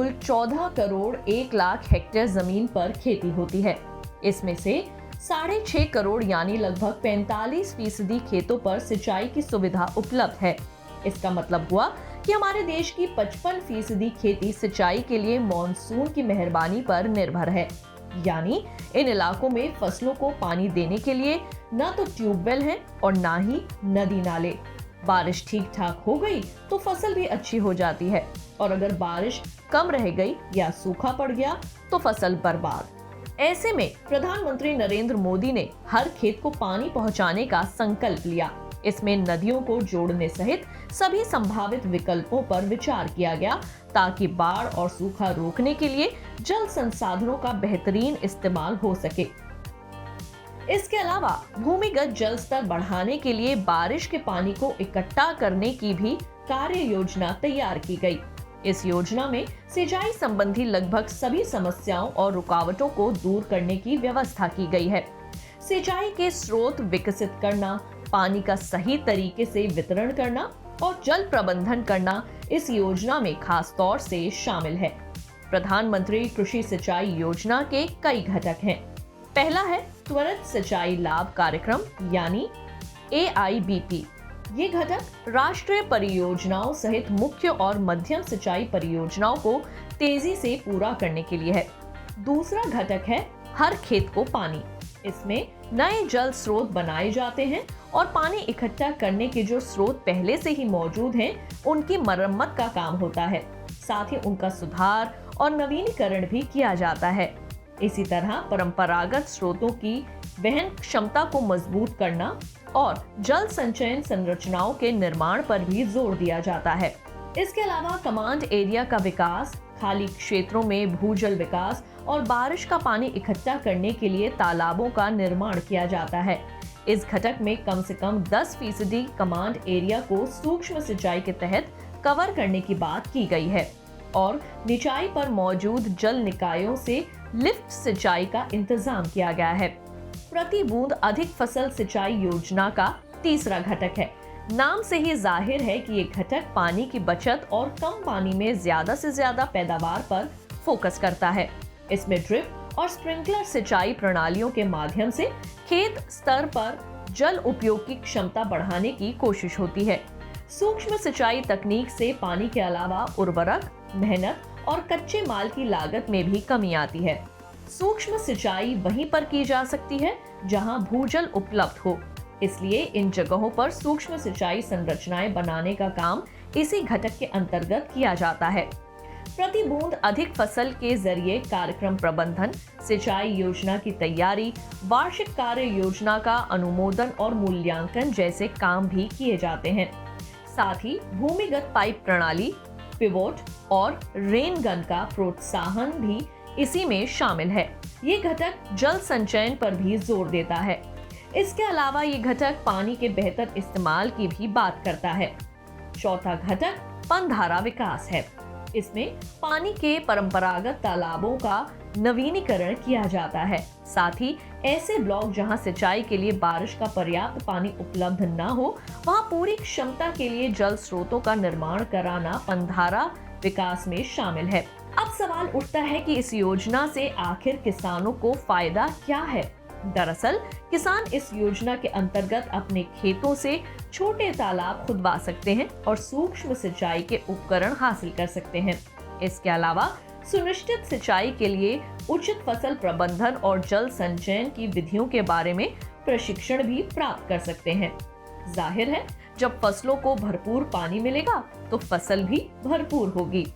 कुल 14 करोड़ 1 लाख हेक्टेयर जमीन पर खेती होती है। इसमें से 6.5 करोड़ यानी लगभग 45% खेतों पर सिंचाई की सुविधा उपलब्ध है। इसका मतलब हुआ कि हमारे देश की 55% खेती सिंचाई के लिए मॉनसून की मेहरबानी पर निर्भर है। यानी इन इलाकों में फसलों को पानी देने के लिए न तो ट्यूबवेल हैं और न ही नदी नाले। बारिश ठीक ठाक हो गई तो फसल भी अच्छी हो जाती है, और अगर बारिश कम रह गई या सूखा पड़ गया तो फसल बर्बाद। ऐसे में प्रधानमंत्री नरेंद्र मोदी ने हर खेत को पानी पहुंचाने का संकल्प लिया। इसमें नदियों को जोड़ने सहित सभी संभावित विकल्पों पर विचार किया गया, ताकि बाढ़ और सूखा रोकने के लिए जल संसाधनों का बेहतरीन इस्तेमाल हो सके। इसके अलावा भूमिगत जल स्तर बढ़ाने के लिए बारिश के पानी को इकट्ठा करने की भी कार्य योजना तैयार की गई। इस योजना में सिंचाई संबंधी लगभग सभी समस्याओं और रुकावटों को दूर करने की व्यवस्था की गई है। सिंचाई के स्रोत विकसित करना, पानी का सही तरीके से वितरण करना और जल प्रबंधन करना इस योजना में खास तौर से शामिल है। प्रधानमंत्री कृषि सिंचाई योजना के कई घटक हैं। पहला है त्वरित सिंचाई लाभ कार्यक्रम यानी AIBP। ये घटक राष्ट्रीय परियोजनाओं सहित मुख्य और मध्यम सिंचाई परियोजनाओं को तेजी से पूरा करने के लिए है। दूसरा घटक है हर खेत को पानी। इसमें नए जल स्रोत बनाए जाते हैं और पानी इकट्ठा करने के जो स्रोत पहले से ही मौजूद हैं, उनकी मरम्मत का काम होता है। साथ ही उनका सुधार और नवीनीकरण भी किया जाता है। इसी तरह परंपरागत स्रोतों की वहन क्षमता को मजबूत करना और जल संचयन संरचनाओं के निर्माण पर भी जोर दिया जाता है। इसके अलावा कमांड एरिया का विकास, खाली क्षेत्रों में भूजल विकास और बारिश का पानी इकट्ठा करने के लिए तालाबों का निर्माण किया जाता है। इस घटक में कम से कम 10% कमांड एरिया को सूक्ष्म सिंचाई के तहत कवर करने की बात की गई है, और निचाई पर मौजूद जल निकायों से लिफ्ट सिंचाई का इंतजाम किया गया है। प्रति बूंद अधिक फसल सिंचाई योजना का तीसरा घटक है। नाम से ही जाहिर है कि ये घटक पानी की बचत और कम पानी में ज्यादा से ज्यादा पैदावार पर फोकस करता है। इसमें ड्रिप और स्प्रिंकलर सिंचाई प्रणालियों के माध्यम से खेत स्तर पर जल उपयोग की क्षमता बढ़ाने की कोशिश होती है। सूक्ष्म सिंचाई तकनीक से पानी के अलावा उर्वरक, मेहनत और कच्चे माल की लागत में भी कमी आती है। सूक्ष्म सिंचाई वहीं पर की जा सकती है जहां भूजल उपलब्ध हो, इसलिए इन जगहों पर सूक्ष्म सिंचाई संरचनाएं बनाने का काम इसी घटक के अंतर्गत किया जाता है। प्रति बूंद अधिक फसल के जरिए कार्यक्रम प्रबंधन, सिंचाई योजना की तैयारी, वार्षिक कार्य योजना का अनुमोदन और मूल्यांकन जैसे काम भी किए जाते हैं। साथ ही भूमिगत पाइप प्रणाली, पिवोट और रेन गन का प्रोत्साहन भी इसी में शामिल है। ये घटक जल संचयन पर भी जोर देता है। इसके अलावा ये घटक पानी के बेहतर इस्तेमाल की भी बात करता है। चौथा घटक पनधारा विकास है। इसमें पानी के परंपरागत तालाबों का नवीनीकरण किया जाता है। साथ ही ऐसे ब्लॉक जहां सिंचाई के लिए बारिश का पर्याप्त पानी उपलब्ध न हो, वहां पूरी क्षमता के लिए जल स्रोतों का निर्माण कराना पनधारा विकास में शामिल है। अब सवाल उठता है कि इस योजना से आखिर किसानों को फायदा क्या है? दरअसल किसान इस योजना के अंतर्गत अपने खेतों से छोटे तालाब खुदवा सकते हैं और सूक्ष्म सिंचाई के उपकरण हासिल कर सकते हैं। इसके अलावा सुनिश्चित सिंचाई के लिए उचित फसल प्रबंधन और जल संचयन की विधियों के बारे में प्रशिक्षण भी प्राप्त कर सकते हैं। जाहिर है, जब फसलों को भरपूर पानी मिलेगा तो फसल भी भरपूर होगी।